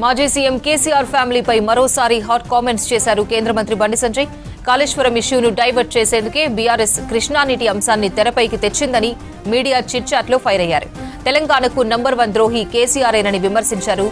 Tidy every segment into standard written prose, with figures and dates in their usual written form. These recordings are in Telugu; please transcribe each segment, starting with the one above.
మాజీ సీఎం కేసీఆర్ ఫ్యామిలీపై మరోసారి హాట్ కామెంట్స్ చేశారు కేంద్ర మంత్రి బండి సంజయ్. కాళేశ్వరం ఇష్యూను డైవర్ట్ చేసేందుకే బీఆర్ఎస్ కృష్ణానీటి అంశాన్ని తెరపైకి తెచ్చిందని మీడియా చిట్ చాట్ లో ఫైర్ అయ్యారు. తెలంగాణకు నంబర్ 1 ద్రోహి కేసీఆర్ఏనని విమర్శించారు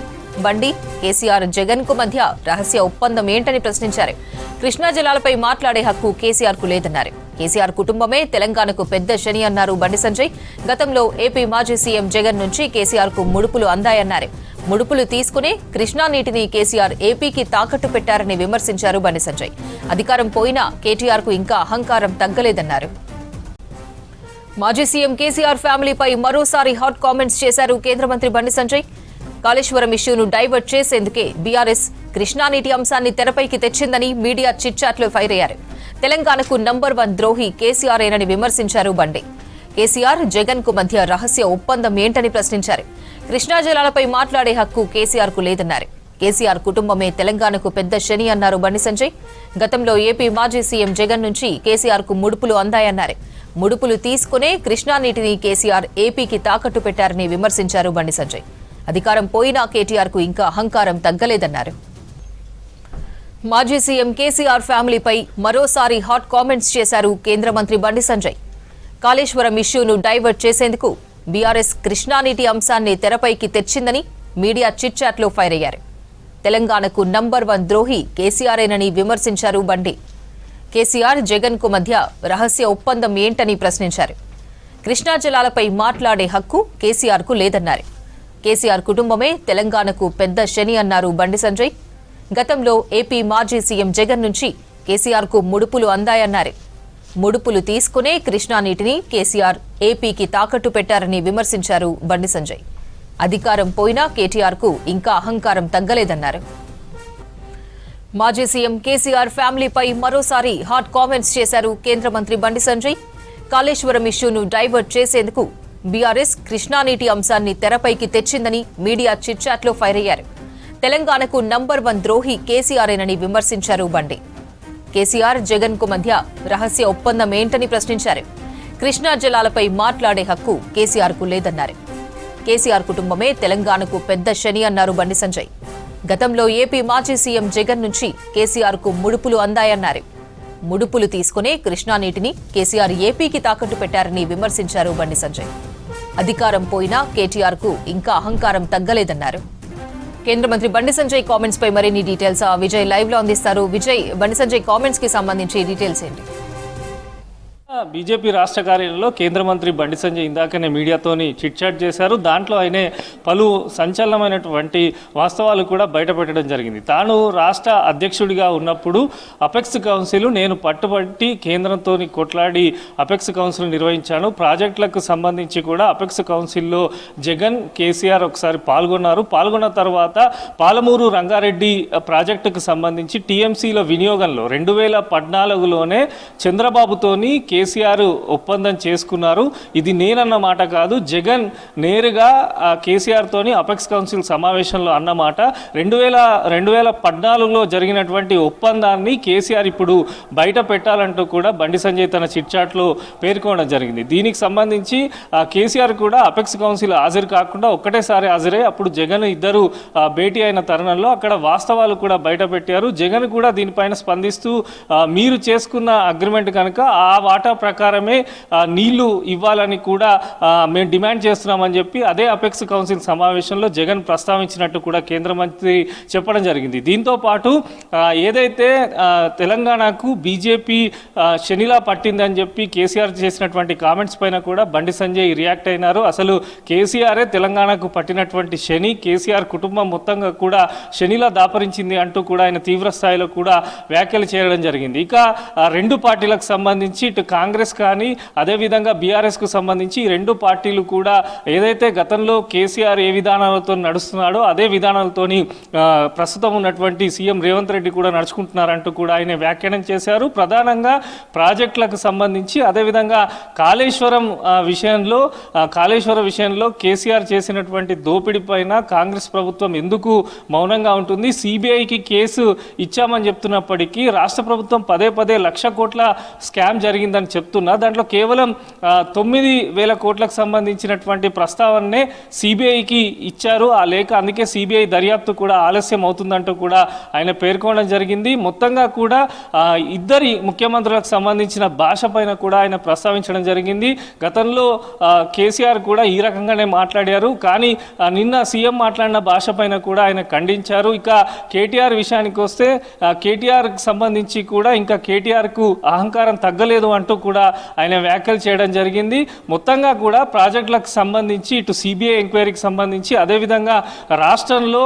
బండి. కేసీఆర్ జగన్ కు మధ్య రహస్య ఒప్పందం ఏంటని ప్రశ్నించారు. కృష్ణా జలాలపై మాట్లాడే హక్కు కేసీఆర్ కు లేదన్నారు. కేసీఆర్ కుటుంబమే తెలంగాణకు పెద్ద శని అన్నారు బండి సంజయ్. గతంలో ఏపీ మాజీ సీఎం జగన్ నుంచి కేసీఆర్ కు ముడుపులు అందాయన్నారు. ముడుపులు తీసుకునే కృష్ణా నీటిని కేసీఆర్ ఏపీకి తాకట్టు పెట్టారని విమర్శించారు బండి సంజయ్. అధికారం పోయినా కేటీఆర్ కు ఇంకా అహంకారం తగ్గలేదన్నారు. మాజీ సీఎం కేసీఆర్ ఫ్యామిలీపై మరోసారి హాట్ కామెంట్స్ చేశారు కేంద్ర మంత్రి బండి సంజయ్. కాళేశ్వరం ఇష్యూను డైవర్ట్ చేసేందుకే బీఆర్ఎస్ కృష్ణానీటి అంశాన్ని తెరపైకి తెచ్చిందని మీడియా చిట్ చాట్ లో ఫైర్ అయ్యారు. తెలంగాణకు నంబర్ 1 ద్రోహి కేసీఆర్ఏనని విమర్శించారు బండి. కేసీఆర్ జగన్ కు మధ్య రహస్య ఒప్పందం ఏంటని ప్రశ్నించారు. కృష్ణా జలాలపై మాట్లాడే హక్కు కేసీఆర్ కు లేదన్నారు. కేసీఆర్ కుటుంబమే తెలంగాణకు పెద్ద శని అన్నారు బండి సంజయ్. గతంలో ఏపీ మాజీ సీఎం జగన్ నుంచి కేసీఆర్ కు ముడుపులు అందాయన్నారు. ముడుపులు తీసుకునే కృష్ణా నీటిని కేసీఆర్ ఏపీకి తాకట్టు పెట్టారని విమర్శించారు బండి సంజయ్. అధికారం పోయినా కేటీఆర్ కు ఇంకా అహంకారం తగ్గలేదన్నారు. మాజీ సీఎం కేసీఆర్ ఫ్యామిలీపై మరోసారి హాట్ కామెంట్స్ చేశారు కేంద్ర మంత్రి బండి సంజయ్. కాళేశ్వరం ఇష్యూను డైవర్ట్ చేసేందుకు బీఆర్ఎస్ కృష్ణానీటి అంశాన్ని తెరపైకి తెచ్చిందని మీడియా చిట్ చాట్ లో ఫైర్ అయ్యారు. తెలంగాణకు నంబర్ 1 ద్రోహి కేసీఆర్ఏనని విమర్శించారు బండి. కేసీఆర్ జగన్ కు మధ్య రహస్య ఒప్పందం ఏంటని ప్రశ్నించారు. కృష్ణా జలాలపై మాట్లాడే హక్కు కేసీఆర్ కు లేదన్నారు. కేసీఆర్ కుటుంబమే తెలంగాణకు పెద్ద శని అన్నారు బండి సంజయ్. గతంలో ఏపీ మాజీ సీఎం జగన్ నుంచి కేసీఆర్ కు ముడుపులు అందాయన్నారు. ముడుపులు తీసుకునే కృష్ణా నీటిని కేసీఆర్ ఏపీకి తాకట్టు పెట్టారని విమర్శించారు బండి సంజయ్. అధికారం పోయినా కేటీఆర్ కు ఇంకా అహంకారం తగ్గలేదన్నారు. మాజీ సీఎం కేసీఆర్ ఫ్యామిలీపై మరోసారి హాట్ కామెంట్స్ చేశారు కేంద్ర మంత్రి బండి సంజయ్. కాళేశ్వరం ఇష్యూను డైవర్ట్ చేసేందుకు బీఆర్ఎస్ కృష్ణానీటి అంశాన్ని తెరపైకి తెచ్చిందని మీడియా చిట్ చాట్ లో ఫైర్ అయ్యారు. తెలంగాణకు నంబర్ 1 ద్రోహి కేసీఆర్ఏనని విమర్శించారు బండి. కేసీఆర్ జగన్ కు మధ్య రహస్య ఒప్పందం ఏంటని ప్రశ్నించారు. కృష్ణా జలాలపై మాట్లాడే హక్కు కేసీఆర్ కు లేదన్నారు. కేసీఆర్ కుటుంబమే తెలంగాణకు పెద్ద శని అన్నారు బండి సంజయ్. గతంలో ఏపీ మాజీ సీఎం జగన్ నుంచి కేసీఆర్ కు ముడుపులు అందాయన్నారు. ముడుపులు తీసుకునే కృష్ణా నీటిని కేసీఆర్ ఏపీకి తాకట్టు పెట్టారని విమర్శించారు బండి సంజయ్. అధికారం పోయినా కేటీఆర్ కు ఇంకా అహంకారం తగ్గలేదన్నారు. కేంద్ర మంత్రి బండి సంజయ్ కామెంట్స్ పై మరిన్ని డీటెయిల్స్ విజయ్ లైవ్ లో అందిస్తారు. విజయ్, బండి సంజయ్ కామెంట్స్ కి సంబంధించి డీటెయిల్స్ ఏంటి? బీజేపీ రాష్ట్ర కార్యాలయంలో కేంద్ర మంత్రి బండి సంజయ్ ఇందాకనే మీడియాతోని చిట్ చాట్ చేశారు. దాంట్లో ఆయనే పలు సంచలనమైనటువంటి వాస్తవాలు కూడా బయటపెట్టడం జరిగింది. తాను రాష్ట్ర అధ్యక్షుడిగా ఉన్నప్పుడు అపెక్స్ కౌన్సిల్ నేను పట్టుబట్టి కేంద్రంతో కొట్లాడి అపెక్స్ కౌన్సిల్ నిర్వహించాను. ప్రాజెక్టులకు సంబంధించి కూడా అపెక్స్ కౌన్సిల్లో జగన్, కేసీఆర్ ఒకసారి పాల్గొన్నారు. పాల్గొన్న తర్వాత పాలమూరు రంగారెడ్డి ప్రాజెక్టుకు సంబంధించి టీఎంసీల వినియోగంలో 2014లోనే చంద్రబాబుతోని కేసీఆర్ ఒప్పందం చేసుకున్నారు. ఇది నేనన్న మాట కాదు, జగన్ నేరుగా కేసీఆర్ తోని అపెక్స్ కౌన్సిల్ సమావేశంలో అన్నమాట. 2014లో జరిగినటువంటి ఒప్పందాన్ని కేసీఆర్ ఇప్పుడు బయట పెట్టాలంటూ కూడా బండి సంజయ్ తన చిట్ చాట్లో పేర్కొనడం జరిగింది. దీనికి సంబంధించి కేసీఆర్ కూడా అపెక్స్ కౌన్సిల్ హాజరు కాకుండా ఒక్కటేసారి హాజరై అప్పుడు జగన్ ఇద్దరు భేటీ అయిన తరుణంలో అక్కడ వాస్తవాలు కూడా బయట పెట్టారు. జగన్ కూడా దీనిపైన స్పందిస్తూ మీరు చేసుకున్న అగ్రిమెంట్ కనుక ఆ వాటా ప్రకారమే నీళ్లు ఇవ్వాలని కూడా మేము డిమాండ్ చేస్తున్నామని చెప్పి అదే అపెక్స్ కౌన్సిల్ సమావేశంలో జగన్ ప్రస్తావించినట్టు కూడా కేంద్ర మంత్రి చెప్పడం జరిగింది. దీంతో పాటు ఏదైతే తెలంగాణకు బీజేపీ శనిలా పట్టిందని చెప్పి కేసీఆర్ చేసినటువంటి కామెంట్స్ పైన కూడా బండి సంజయ్ రియాక్ట్ అయినారు. అసలు కేసీఆరే తెలంగాణకు పట్టినటువంటి శని, కేసీఆర్ కుటుంబం మొత్తంగా కూడా శనిలా దాపరించింది అంటూ కూడా ఆయన తీవ్ర స్థాయిలో కూడా వ్యాఖ్యలు చేయడం జరిగింది. ఇక రెండు పార్టీలకు సంబంధించి ఇటు కాంగ్రెస్ కానీ అదేవిధంగా బీఆర్ఎస్కు సంబంధించి ఈ రెండు పార్టీలు కూడా ఏదైతే గతంలో కేసీఆర్ ఏ విధానాలతో నడుస్తున్నాడో అదే విధానాలతోని ప్రస్తుతం ఉన్నటువంటి సీఎం రేవంత్ రెడ్డి కూడా నడుచుకుంటున్నారంటూ కూడా ఆయన వ్యాఖ్యానం చేశారు. ప్రధానంగా ప్రాజెక్టులకు సంబంధించి అదేవిధంగా కాళేశ్వరం విషయంలో కేసీఆర్ చేసినటువంటి దోపిడీ పైన కాంగ్రెస్ ప్రభుత్వం ఎందుకు మౌనంగా ఉంటుంది? సిబిఐకి కేసు ఇచ్చామని చెప్తున్నప్పటికీ రాష్ట్ర ప్రభుత్వం పదే 1,00,000 కోట్ల స్కామ్ జరిగిందని చేయడానికి చెప్తున్నా. దాంట్లో కేవలం 9,000 కోట్లకు సంబంధించినటువంటి ప్రస్తావననే సిబిఐకి ఇచ్చారు ఆ లేఖ. అందుకే సిబిఐ దర్యాప్తు కూడా ఆలస్యం అవుతుందంటూ కూడా ఆయన పేర్కొనడం జరిగింది. మొత్తంగా కూడా ఇద్దరి ముఖ్యమంత్రులకు సంబంధించిన భాష పైన కూడా ఆయన ప్రస్తావించడం జరిగింది. గతంలో కేసీఆర్ కూడా ఈ రకంగానే మాట్లాడారు. కానీ నిన్న సీఎం మాట్లాడిన భాష పైన కూడా ఆయన ఖండించారు. ఇక కేటీఆర్ విషయానికి వస్తే కేటీఆర్కి సంబంధించి కూడా ఇంకా కేటీఆర్కు అహంకారం తగ్గలేదు అంటూ కూడా ఆయన వ్యాఖ్యలు చేయడం జరిగింది. మొత్తంగా కూడా ప్రాజెక్టులకు సంబంధించి ఇటు సిబిఐ ఎంక్వైరీకి సంబంధించి అదేవిధంగా రాష్ట్రంలో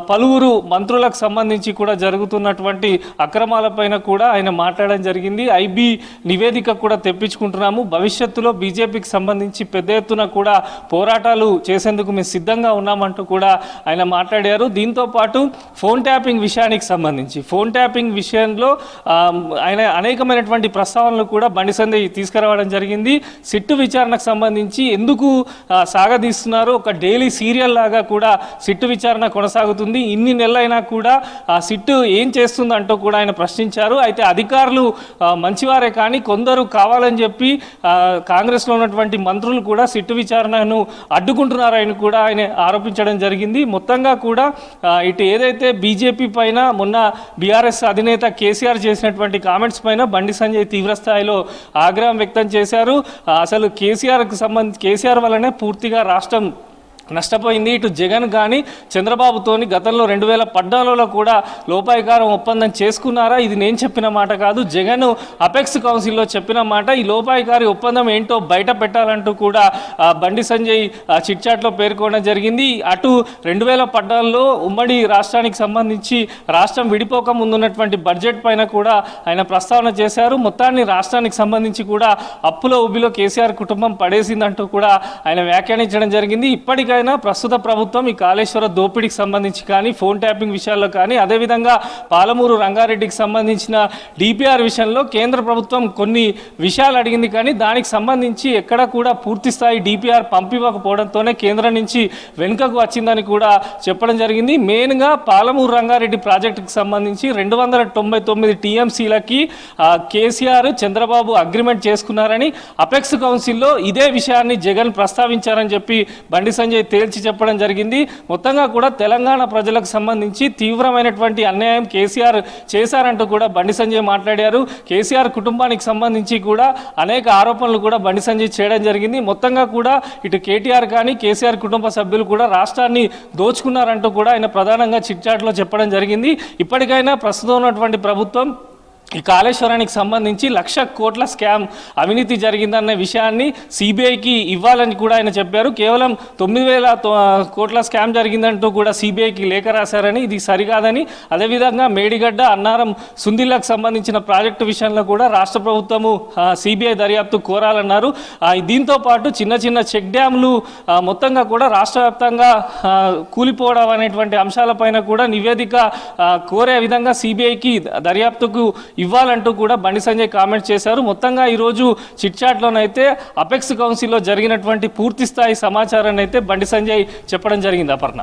పలువురు మంత్రులకు సంబంధించి కూడా జరుగుతున్నటువంటి అక్రమాలపైన కూడా ఆయన మాట్లాడడం జరిగింది. ఐబీ నివేదిక కూడా తెప్పించుకుంటున్నాము, భవిష్యత్తులో బీజేపీకి సంబంధించి పెద్ద ఎత్తున కూడా పోరాటాలు చేసేందుకు మేము సిద్ధంగా ఉన్నామంటూ కూడా ఆయన మాట్లాడారు. దీంతో పాటు ఫోన్ ట్యాపింగ్ విషయానికి సంబంధించి ఫోన్ ట్యాపింగ్ విషయంలో ఆయన అనేకమైనటువంటి ప్రస్తావనలు కూడా బండి సంజయ్ తీసుకురావడం జరిగింది. సిట్టు విచారణకు సంబంధించి ఎందుకు సాగదీస్తున్నారు, ఒక డైలీ సీరియల్ లాగా కూడా సిట్టు విచారణ కొనసాగుతుంది, ఇన్ని నెలలైనా కూడా సిట్టు ఏం చేస్తుందంటూ కూడా ఆయన ప్రశ్నించారు. అయితే అధికారులు మంచివారే కానీ కొందరు కావాలని చెప్పి కాంగ్రెస్లో ఉన్నటువంటి మంత్రులు కూడా సిట్టు విచారణను అడ్డుకుంటున్నారని కూడా ఆయన ఆరోపించడం జరిగింది. మొత్తంగా కూడా ఇటు ఏదైతే బీజేపీ పైన మొన్న బీఆర్ఎస్ అధినేత కేసీఆర్ చేసినటువంటి కామెంట్స్ పైన బండి సంజయ్ తీవ్రస్థాయిలో ఆగ్రహం వ్యక్తం చేశారు. అసలు కేసీఆర్ వల్లనే పూర్తిగా రాష్ట్రం నష్టపోయింది. ఇటు జగన్ కానీ చంద్రబాబుతోని గతంలో 2014లో కూడా లోపాయికారం ఒప్పందం చేసుకున్నారా, ఇది నేను చెప్పిన మాట కాదు, జగన్ అపెక్స్ కౌన్సిల్లో చెప్పిన మాట. ఈ లోపాయికారి ఒప్పందం ఏంటో బయట పెట్టాలంటూ కూడా బండి సంజయ్ చిట్చాట్లో పేర్కొనడం జరిగింది. అటు 2014లో ఉమ్మడి రాష్ట్రానికి సంబంధించి రాష్ట్రం విడిపోక ముందున్నటువంటి బడ్జెట్ పైన కూడా ఆయన ప్రస్తావన చేశారు. మొత్తాన్ని రాష్ట్రానికి సంబంధించి కూడా అప్పుల ఉబ్బిలో కేసీఆర్ కుటుంబం పడేసిందంటూ కూడా ఆయన వ్యాఖ్యానించడం జరిగింది. ఇప్పటికైనా ప్రస్తుత ప్రభుత్వం ఈ కాళేశ్వర దోపిడీకి సంబంధించి కానీ ఫోన్ ట్యాపింగ్ విషయాల్లో కానీ అదేవిధంగా పాలమూరు రంగారెడ్డికి సంబంధించిన డిపిఆర్ విషయంలో కేంద్ర ప్రభుత్వం కొన్ని విషయాలు అడిగింది కానీ దానికి సంబంధించి ఎక్కడ కూడా పూర్తి స్థాయి డిపిఆర్ పంపివ్వకపోవడంతోనే కేంద్రం నుంచి వెనుకకు వచ్చిందని కూడా చెప్పడం జరిగింది. మెయిన్గా పాలమూరు రంగారెడ్డి ప్రాజెక్టుకి సంబంధించి 299 టీఎంసీలకి కేసీఆర్ చంద్రబాబు అగ్రిమెంట్ చేసుకున్నారని అపెక్స్ కౌన్సిల్లో ఇదే విషయాన్ని జగన్ ప్రస్తావించారని చెప్పి బండి సంజయ్ తేల్చి చెప్పడం జరిగింది. మొత్తంగా కూడా తెలంగాణ ప్రజలకు సంబంధించి తీవ్రమైనటువంటి అన్యాయం కేసీఆర్ చేశారంటూ కూడా బండి సంజయ్ మాట్లాడారు. కేసీఆర్ కుటుంబానికి సంబంధించి కూడా అనేక ఆరోపణలు కూడా బండి సంజయ్ చేయడం జరిగింది. మొత్తంగా కూడా ఇటు కేటీఆర్ కానీ కేసీఆర్ కుటుంబ సభ్యులు కూడా రాష్ట్రాన్ని దోచుకున్నారంటూ కూడా ఆయన ప్రధానంగా చిట్చాట్లో చెప్పడం జరిగింది. ఇప్పటికైనా ప్రస్తుతం ఉన్నటువంటి ప్రభుత్వం ఈ కాళేశ్వరానికి సంబంధించి 1,00,000 కోట్ల స్కామ్ అవినీతి జరిగిందన్న విషయాన్ని సిబిఐకి ఇవ్వాలని కూడా ఆయన చెప్పారు. కేవలం 9,000 కోట్ల స్కామ్ జరిగిందంటూ కూడా సిబిఐకి లేఖ రాశారని, ఇది సరికాదని, అదేవిధంగా మేడిగడ్డ అన్నారం సుందిల్లకు సంబంధించిన ప్రాజెక్టు విషయంలో కూడా రాష్ట్ర ప్రభుత్వము సిబిఐ దర్యాప్తు కోరాలన్నారు. దీంతో పాటు చిన్న చిన్న చెక్ డ్యామ్లు మొత్తంగా కూడా రాష్ట్ర వ్యాప్తంగా కూలిపోవడం అనేటువంటి అంశాలపైన కూడా నివేదిక కోరే విధంగా సిబిఐకి దర్యాప్తుకు ఇవ్వాలంటూ కూడా బండి సంజయ్ కామెంట్ చేశారు. మొత్తంగా ఈరోజు చిట్చాట్లోనైతే అపెక్స్ కౌన్సిల్లో జరిగినటువంటి పూర్తి స్థాయి సమాచారాన్ని అయితే బండి సంజయ్ చెప్పడం జరిగింది. అపర్ణ.